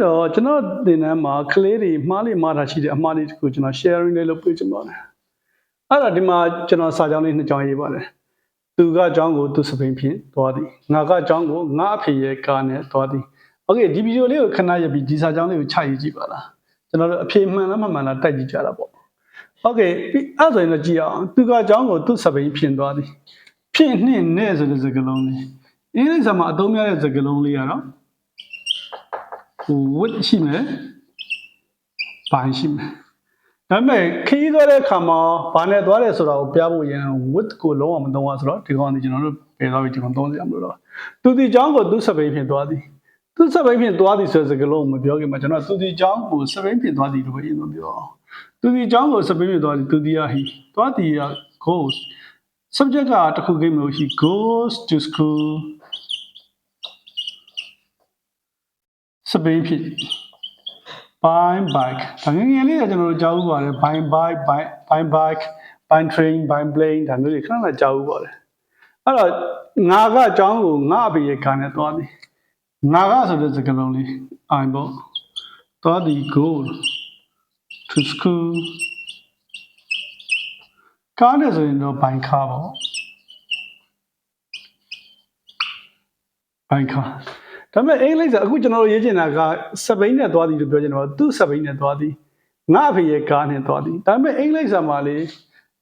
တော့ကျွန်တော်တင်တန်းမှာကလေးတွေမှားလိမှားတာရှိတယ်အမှားလေးတခုကျွန်တော် sharing လေးလုပ်ပေးချင်ပါတယ်အဲ့ဒါဒီမှာကျွန်တော်စာကြောင်းလေးနှစ်ကြောင်းရေးပါတယ်သူကအကြောင်းကိုသူစပိန်ဖြင့်သွားသည်ငါကအကြောင်းကိုငါအဖေရဲ့ကားနဲ့သွားသည်โอเคဒီဗီဒီယိုလေးကိုခဏရပ်ပြီးဒီစာကြောင်းလေးကိုချရေးကြည့်ပါလားကျွန်တော်တို့အဖြေမှန်လားမမှန်လားတိုက်ကြည့်ကြတာပေါ့โอเคပြီးအဲ့ဆိုရင်တော့ကြည့်အောင်သူကအကြောင်းကိုသူစပိန်ဖြင့်သွားသည်ဖြင့်နှင့်နဲ့ဆိုတဲ့စကားလုံးလေးအင်္ဂလိပ်စာမှာအသုံးများတဲ့စကားလုံးလေးကတော့with ရှိမယ်ဘိုင်းရှိမယ်ဒါပေမဲ့ခရီးသွားတဲ့အခါမှာဘာနဲ့သွားတယ်ဆိုတာကိုပြဖို့ရင် with ကိုလုံးဝမသုံးရဆိုတော့ဒီကောင်ဒီကျွန်တော်တို့ပယ်သွားပြီဒီကောင်သုံးစရာမလိုတော့သူဒီကျောင်းကိုသူစပိန်ဖြင့်သွားသည်သူစပိန်ဖြင့်သွားသည်ဆိုတဲ့စကားလုံးကိုမပြောခင်မှာကျွန်တော်သူဒီကျောင်းကိုစပိန်ဖြင့်သွားသည်လို့ပဲအရင်ဆုံးပြောအောင်သူဒီကျောင်းကိုစပိန်ဖြင့်သွားသည်သူဒီဟီသွားသည်က goes subject ကတစ်ခုကိန်းမျိုးရှိ goes to school စပိန်ဖြင့် by bike ဒါငယ်ငယ်လေးကကျွန်တော်တို့ကြားဥပါတယ် by bike by train by plane ဒါမျိုးတွေခဏခဏကြားဥပါတယ်အဲ့တော့ငါကအကြောင်းကိုငါအဖေရဲ့ကားနဲ့သွားသည်ငါကဆိုတဲ့စကားလုံးလေး I ပေါ့သွားသည် go to school ကားနဲ့ဆိုရင်တော့ by car ပေါ့ by carဒါပေမဲ့အင်္ဂလိပ်စာအခုကျွန်တော်တို့ရေးချင်တာကစပိန်နဲ့သွားသည်လို့ပြောချင်တော့သူ့စပိန်နဲ့သွားသည်ငါအဖေရဲ့ကားနဲ့သွားသည်ဒါပေမဲ့အင်္ဂလိပ်စာမှာလေ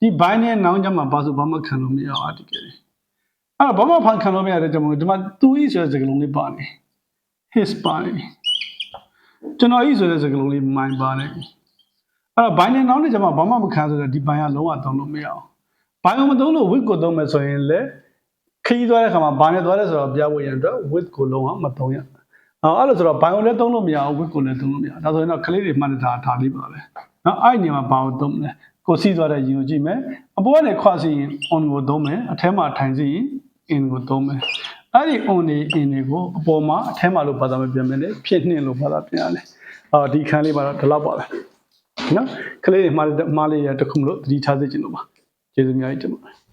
ဒီ by နဲ့ noun ကြမှာဘာဆိုဘာမှခံလို့မရအောင် article အဲ့တော့ဘာမှဖန်ခံလို့မရတဲ့ကြောင့်မို့ဒီမှာသူဤဆိုတဲ့စကားလုံးလေးပါနေ his ပါနေကျွန်တော်ဤဆိုတဲ့စကားလုံးလေး mine ပါနေအဲ့တော့ by နဲ့ noun နဲ့ကြမှာဘာမှမခံဆိုတော့ဒီ by ကလုံးဝသုံးလို့မရအောင် by ကိုမသုံးလို့ with ကိုသုံးမယ်ဆိုရင်လေခရီးသွားတဲ့ခါမှာဘာနဲ့သွားလဲဆိုတော့ပြဖို့ရန်အတွက် with ကိုလုံးဝမသုံးရအဲ့လိုဆိုတော့ by ကိုလည်းသုံးလို့မရအောင် with ကိုလည်းသုံးလို့မရဒါဆိုရင်တော့ကလေးတွေမှတ်တာဒါလေးပါပဲနော်အဲ့ဒီနေရာမှာဘာကိုသုံးမလဲကိုစီးသွားတဲ့ရင်ကိုကြည့်မယ်အပေါ်ကနေခွာစီရင် on ကိုသုံးမယ်အထဲမှာထိုင်စီရင် in ကိုသုံးမယ်အဲ့ဒီ on နေ in တွေကိုအပေါ်မှာအထဲမှာလို့ဘာသာမပြန်မယ်လေဖြစ်နှင်းလို့ဘာသာပြန်ရတယ်ဒီခန်းလေးမှာတော့ဒီလောက်ပါပဲနော်ကလေးတွေမှားလေးရတခုမလို့သတိထားသိချင်လို့ပါကျေးဇူးအများကြီးတင်ပါတယ်